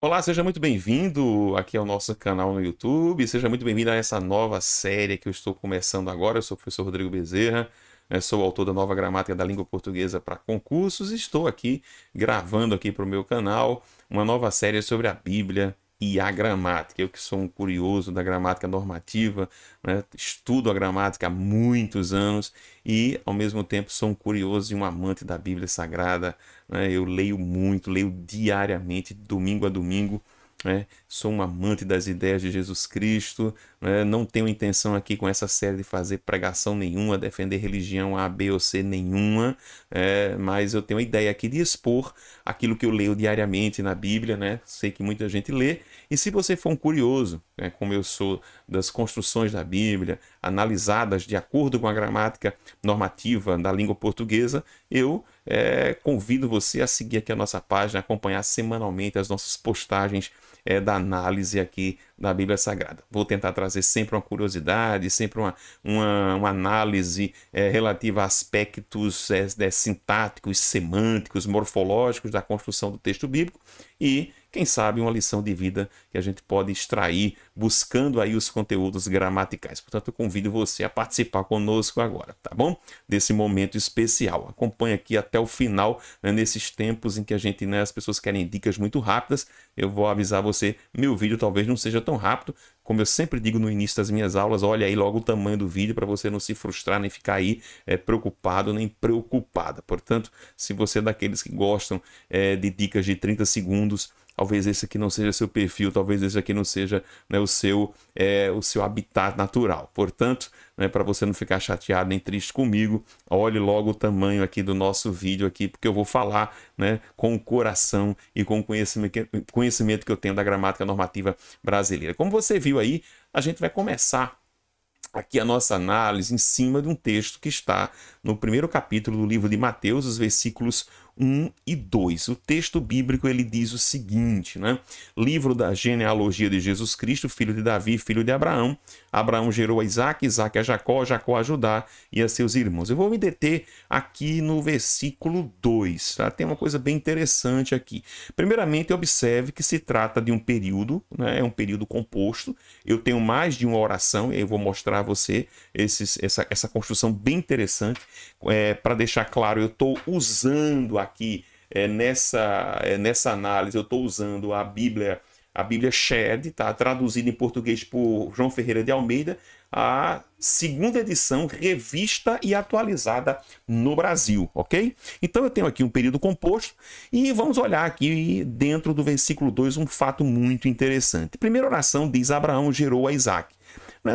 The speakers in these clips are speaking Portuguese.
Olá, seja muito bem-vindo aqui ao nosso canal no YouTube. Seja muito bem-vindo a essa nova série que eu estou começando agora. Eu sou o professor Rodrigo Bezerra, sou o autor da Nova Gramática da Língua Portuguesa para Concursos e estou aqui gravando aqui para o meu canal uma nova série sobre a Bíblia e a gramática. Eu que sou um curioso da gramática normativa, estudo a gramática há muitos anos e, ao mesmo tempo, sou um curioso e um amante da Bíblia Sagrada. Eu leio muito, leio diariamente, domingo a domingo. Sou um amante das ideias de Jesus Cristo. Não tenho intenção aqui com essa série de fazer pregação nenhuma, defender religião A, B ou C nenhuma, mas eu tenho a ideia aqui de expor aquilo que eu leio diariamente na Bíblia, Sei que muita gente lê, e se você for um curioso, como eu sou, das construções da Bíblia, analisadas de acordo com a gramática normativa da língua portuguesa, eu convido você a seguir aqui a nossa página, acompanhar semanalmente as nossas postagens da análise aqui da Bíblia Sagrada. Vou tentar trazer sempre uma curiosidade, sempre uma análise relativa a aspectos sintáticos, semânticos, morfológicos da construção do texto bíblico e, quem sabe, uma lição de vida que a gente pode extrair buscando aí os conteúdos gramaticais. Portanto, eu convido você a participar conosco agora, tá bom? Desse momento especial. Acompanhe aqui até o final, nesses tempos em que a gente, as pessoas querem dicas muito rápidas. Eu vou avisar você, meu vídeo talvez não seja tão rápido, como eu sempre digo no início das minhas aulas, olha aí logo o tamanho do vídeo para você não se frustrar, nem ficar aí preocupado, nem preocupada. Portanto, se você é daqueles que gostam de dicas de 30 segundos, talvez esse aqui não seja seu perfil, talvez esse aqui não seja o seu habitat natural. Portanto, para você não ficar chateado nem triste comigo, olhe logo o tamanho aqui do nosso vídeo aqui, porque eu vou falar com o coração e com o conhecimento que eu tenho da gramática normativa brasileira. Como você viu aí, a gente vai começar aqui a nossa análise em cima de um texto que está no primeiro capítulo do livro de Mateus, os versículos 1 e 2. O texto bíblico ele diz o seguinte, Livro da genealogia de Jesus Cristo, filho de Davi, filho de Abraão. Abraão gerou a Isaac, Isaac a Jacó, Jacó a Judá e a seus irmãos. Eu vou me deter aqui no versículo 2, tá? Tem uma coisa bem interessante aqui. Primeiramente, observe que se trata de um período, é um período composto. Eu tenho mais de uma oração, e eu vou mostrar a você essa construção bem interessante. Para deixar claro, eu estou usando aqui nessa análise, eu estou usando a Bíblia Shed, tá? Traduzida em português por João Ferreira de Almeida, a segunda edição revista e atualizada no Brasil, ok? Então eu tenho aqui um período composto e vamos olhar aqui dentro do versículo 2 um fato muito interessante. Primeira oração diz: Abraão gerou a Isaac.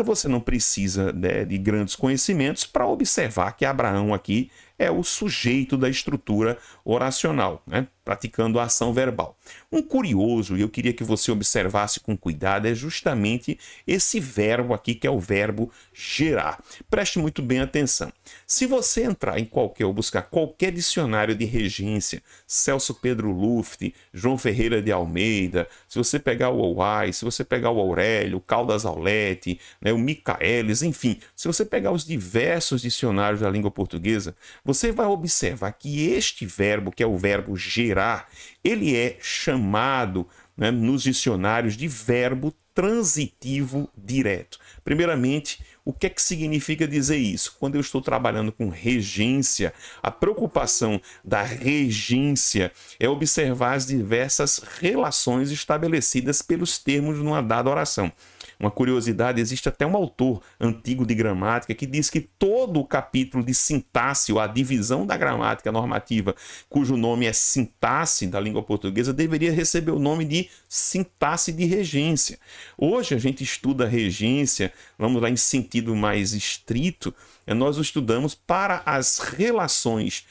Você não precisa de grandes conhecimentos para observar que Abraão aqui é o sujeito da estrutura oracional, praticando a ação verbal. Um curioso, e eu queria que você observasse com cuidado, é justamente esse verbo aqui, que é o verbo gerar. Preste muito bem atenção. Se você entrar em ou buscar qualquer dicionário de regência, Celso Pedro Luft, João Ferreira de Almeida, se você pegar o Ouai, se você pegar o Aurélio, o Caldas Aulete, o Michaelis, enfim, se você pegar os diversos dicionários da língua portuguesa, você vai observar que este verbo, que é o verbo gerar, ele é chamado nos dicionários de verbo transitivo direto. Primeiramente, o que é que significa dizer isso? Quando eu estou trabalhando com regência, a preocupação da regência é observar as diversas relações estabelecidas pelos termos numa dada oração. Uma curiosidade, existe até um autor antigo de gramática que diz que todo o capítulo de sintaxe, ou a divisão da gramática normativa, cujo nome é sintaxe da língua portuguesa, deveria receber o nome de sintaxe de regência. Hoje a gente estuda regência, vamos lá em sentido mais estrito, nós estudamos para as relações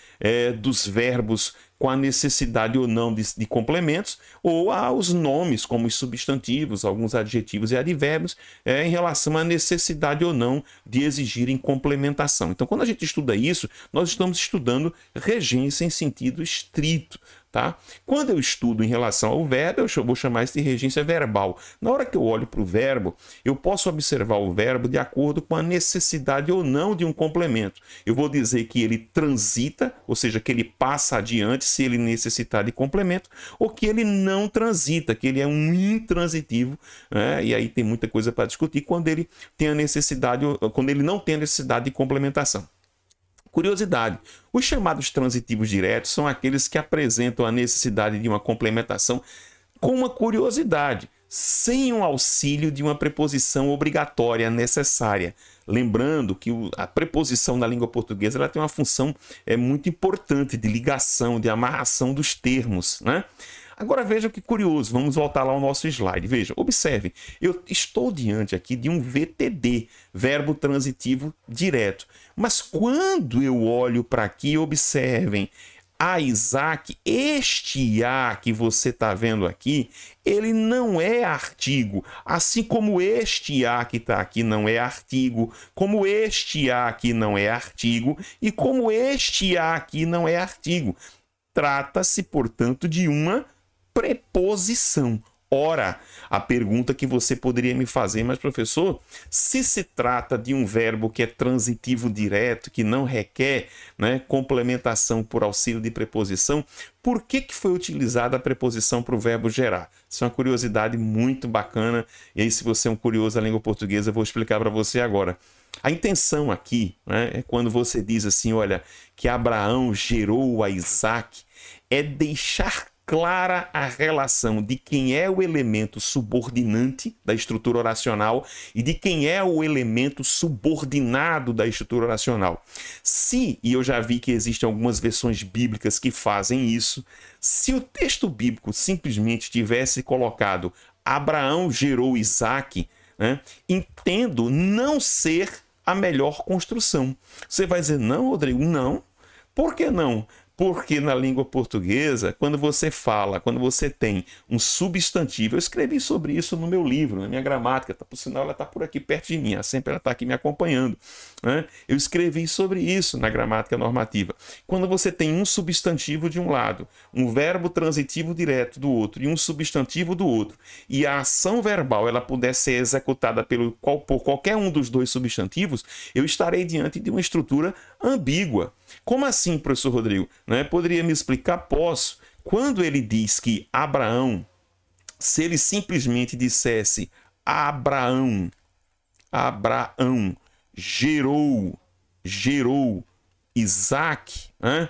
dos verbos com a necessidade ou não de complementos, ou aos nomes, como os substantivos, alguns adjetivos e advérbios, em relação à necessidade ou não de exigirem complementação. Então, quando a gente estuda isso, nós estamos estudando regência em sentido estrito. tá? Quando eu estudo em relação ao verbo, eu vou chamar isso de regência verbal. Na hora que eu olho para o verbo, eu posso observar o verbo de acordo com a necessidade ou não de um complemento. Eu vou dizer que ele transita, ou seja, que ele passa adiante se ele necessitar de complemento, ou que ele não transita, que ele é um intransitivo, né? E aí tem muita coisa para discutir quando ele tem a necessidade, quando ele não tem a necessidade de complementação. Curiosidade: os chamados transitivos diretos são aqueles que apresentam a necessidade de uma complementação com uma curiosidade, sem o auxílio de uma preposição obrigatória necessária. Lembrando que a preposição na língua portuguesa ela tem uma função muito importante de ligação, de amarração dos termos, né? Agora veja que curioso, vamos voltar lá ao nosso slide. Veja, observe, eu estou diante aqui de um VTD, verbo transitivo direto. Mas quando eu olho para aqui, observem, a Isaac, este A que você está vendo aqui, ele não é artigo, assim como este A que está aqui não é artigo, como este A aqui não é artigo e como este A aqui não é artigo. Trata-se, portanto, de uma preposição. Ora, a pergunta que você poderia me fazer, mas professor, se trata de um verbo que é transitivo direto, que não requer, né, complementação por auxílio de preposição, por que foi utilizada a preposição para o verbo gerar? Isso é uma curiosidade muito bacana, e aí se você é um curioso da língua portuguesa, eu vou explicar para você agora. A intenção aqui, né, é quando você diz assim, olha, que Abraão gerou a Isaac, é deixar clara a relação de quem é o elemento subordinante da estrutura oracional e de quem é o elemento subordinado da estrutura oracional. Se, e eu já vi que existem algumas versões bíblicas que fazem isso, se o texto bíblico simplesmente tivesse colocado Abraão gerou Isaac, né, entendo não ser a melhor construção. Você vai dizer, não, Rodrigo, não. Por que não? Porque na língua portuguesa, quando você tem um substantivo, eu escrevi sobre isso no meu livro, na minha gramática, por sinal ela está por aqui perto de mim, sempre ela está aqui me acompanhando, né? Eu escrevi sobre isso na gramática normativa. Quando você tem um substantivo de um lado, um verbo transitivo direto do outro e um substantivo do outro, e a ação verbal ela puder ser executada por qualquer um dos dois substantivos, eu estarei diante de uma estrutura ambígua. Como assim, professor Rodrigo? Né? Poderia me explicar? Posso. Quando ele diz que Abraão, se ele simplesmente dissesse Abraão gerou Isaac, né?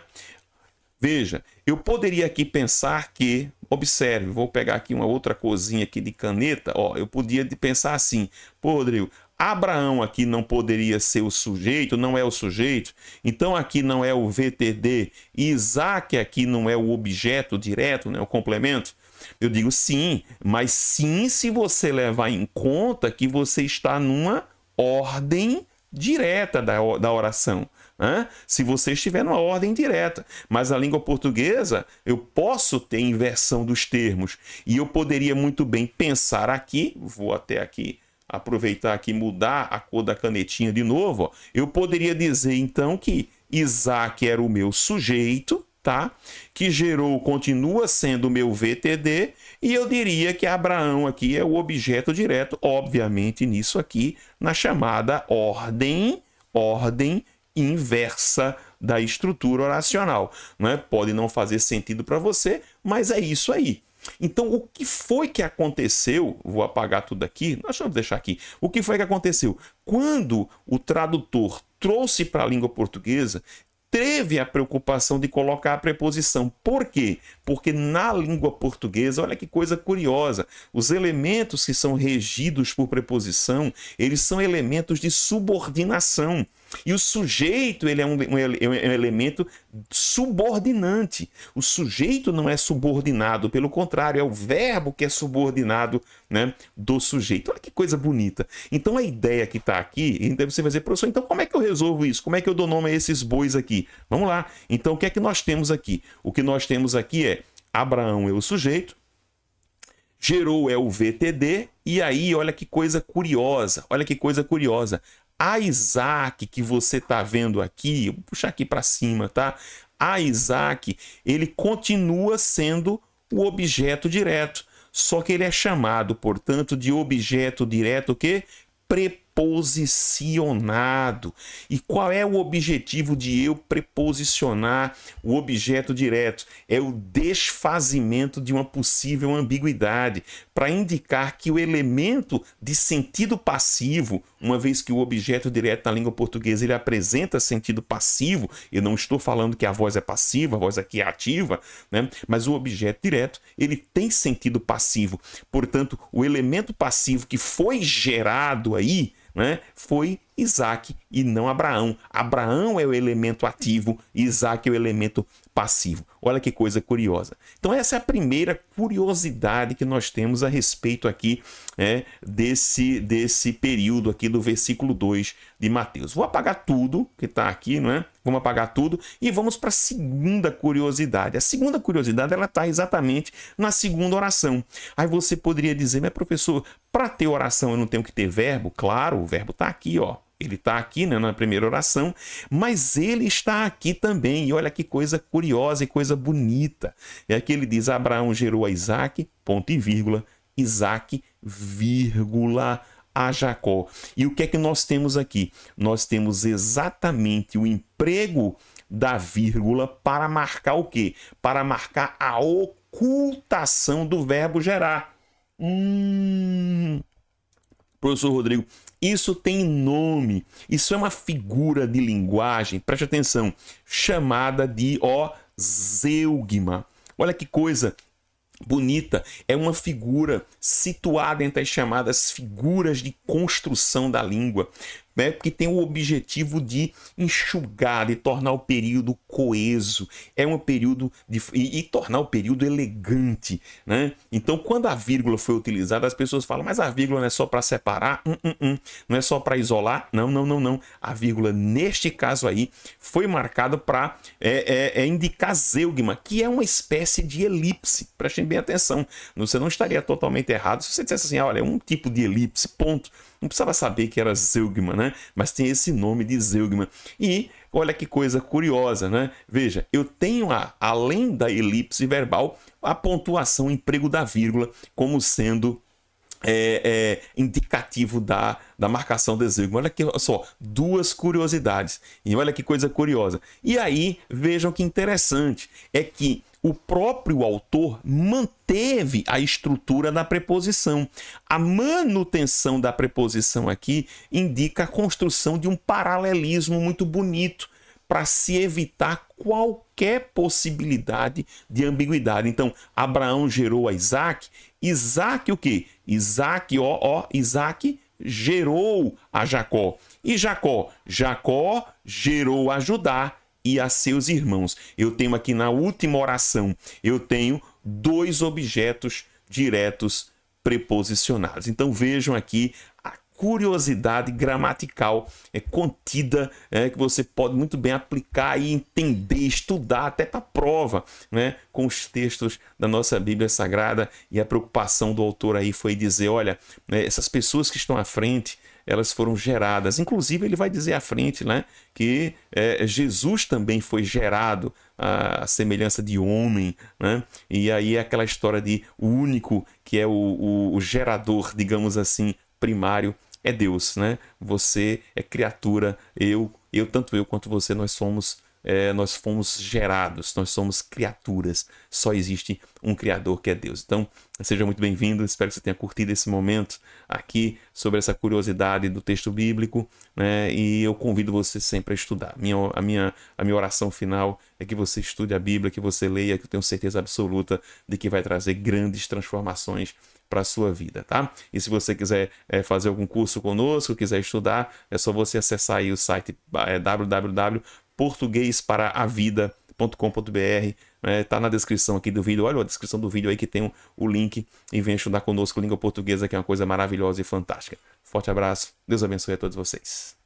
Veja, eu poderia aqui pensar que, observe, vou pegar aqui uma outra coisinha aqui de caneta, ó, eu podia pensar assim, pô, Rodrigo, Abraão aqui não poderia ser o sujeito, não é o sujeito, então aqui não é o VTD, Isaac aqui não é o objeto direto, né, o complemento. Eu digo sim, mas sim se você levar em conta que você está numa ordem direta da oração. Né? Se você estiver numa ordem direta, mas na língua portuguesa eu posso ter inversão dos termos e eu poderia muito bem pensar aqui, vou até aqui aproveitar aqui, mudar a cor da canetinha de novo, ó. Eu poderia dizer então que Isaac era o meu sujeito, tá? Que gerou, continua sendo o meu VTD, e eu diria que Abraão aqui é o objeto direto, obviamente nisso aqui, na chamada ordem inversa da estrutura oracional. Né? Pode não fazer sentido para você, mas é isso aí. Então, o que foi que aconteceu? Vou apagar tudo aqui. Nós vamos deixar aqui. O que foi que aconteceu? Quando o tradutor trouxe para a língua portuguesa, teve a preocupação de colocar a preposição. Por quê? Porque na língua portuguesa, olha que coisa curiosa, os elementos que são regidos por preposição, eles são elementos de subordinação. E o sujeito ele é um elemento subordinante. O sujeito não é subordinado, pelo contrário, é o verbo que é subordinado, né, do sujeito. Olha que coisa bonita. Então a ideia que está aqui, então você vai dizer, professor, então como é que eu resolvo isso? Como é que eu dou nome a esses bois aqui? Vamos lá. Então o que é que nós temos aqui? O que nós temos aqui é Abraão é o sujeito, gerou é o VTD, e aí olha que coisa curiosa, A Isaac que você está vendo aqui, vou puxar aqui para cima, tá? a Isaac, ele continua sendo o objeto direto. Só que ele é chamado, portanto, de objeto direto o quê? Preposicionado. E qual é o objetivo de eu preposicionar o objeto direto? É o desfazimento de uma possível ambiguidade, para indicar que o elemento de sentido passivo, uma vez que o objeto direto na língua portuguesa ele apresenta sentido passivo, eu não estou falando que a voz é passiva, a voz aqui é ativa, né? Mas o objeto direto ele tem sentido passivo. Portanto, o elemento passivo que foi gerado aí, né, foi Isaac e não Abraão. Abraão é o elemento ativo, Isaac é o elemento passivo. Olha que coisa curiosa. Então essa é a primeira curiosidade que nós temos a respeito aqui desse período aqui do versículo 2 de Mateus. Vou apagar tudo que está aqui, não é? Vamos apagar tudo e vamos para a segunda curiosidade. A segunda curiosidade ela está exatamente na segunda oração. Aí você poderia dizer, mas professor, para ter oração eu não tenho que ter verbo? Claro, o verbo está aqui, ó. Ele está aqui, né, na primeira oração, mas ele está aqui também. E olha que coisa curiosa e coisa bonita. É que ele diz, Abraão gerou a Isaac, ponto e vírgula, Isaac, vírgula, a Jacó. E o que é que nós temos aqui? Nós temos exatamente o emprego da vírgula para marcar o quê? Para marcar a ocultação do verbo gerar. Professor Rodrigo, isso tem nome, isso é uma figura de linguagem, preste atenção, chamada de zeugma. Olha que coisa bonita, é uma figura situada entre as chamadas figuras de construção da língua, né? Que tem o objetivo de enxugar, de tornar o período coeso, é um período e tornar o período elegante, né? Então, quando a vírgula foi utilizada, as pessoas falam, mas a vírgula não é só para separar, não é só para isolar, não. A vírgula, neste caso aí, foi marcada para indicar zeugma, que é uma espécie de elipse. Prestem bem atenção, você não estaria totalmente errado se você dissesse assim, olha, é um tipo de elipse, ponto. Não precisava saber que era zeugma, né? Mas tem esse nome de zeugma. E olha que coisa curiosa, né? Veja, eu tenho, além da elipse verbal, a pontuação, o emprego da vírgula, como sendo indicativo da marcação de zeugma. Olha aqui só, duas curiosidades. E olha que coisa curiosa. E aí, vejam que interessante, é que o próprio autor manteve a estrutura da preposição. A manutenção da preposição aqui indica a construção de um paralelismo muito bonito para se evitar qualquer possibilidade de ambiguidade. Então, Abraão gerou a Isaac. Isaac o quê? Isaac, Isaac gerou a Jacó. E Jacó gerou a Judá e a seus irmãos. Eu tenho aqui na última oração, eu tenho dois objetos diretos preposicionados. Então vejam aqui a curiosidade gramatical contida, que você pode muito bem aplicar e entender, estudar até para a prova, né, com os textos da nossa Bíblia Sagrada. E a preocupação do autor aí foi dizer, olha, essas pessoas que estão à frente, elas foram geradas. Inclusive, ele vai dizer à frente, né, que Jesus também foi gerado à semelhança de homem, né? E aí é aquela história de o único que é o gerador, digamos assim, primário, é Deus, né? Você é criatura, tanto eu quanto você, nós fomos gerados, nós somos criaturas. Só existe um Criador que é Deus. Então, seja muito bem-vindo. Espero que você tenha curtido esse momento aqui sobre essa curiosidade do texto bíblico, né? E eu convido você sempre a estudar. A minha oração final é que você estude a Bíblia, que você leia, que eu tenho certeza absoluta de que vai trazer grandes transformações para a sua vida, tá? E se você quiser fazer algum curso conosco, quiser estudar, é só você acessar aí o site www.portuguesparaavida.com.br. Tá na descrição aqui do vídeo. Olha a descrição do vídeo aí que tem o link e venha estudar conosco língua portuguesa, que é uma coisa maravilhosa e fantástica. Forte abraço, Deus abençoe a todos vocês.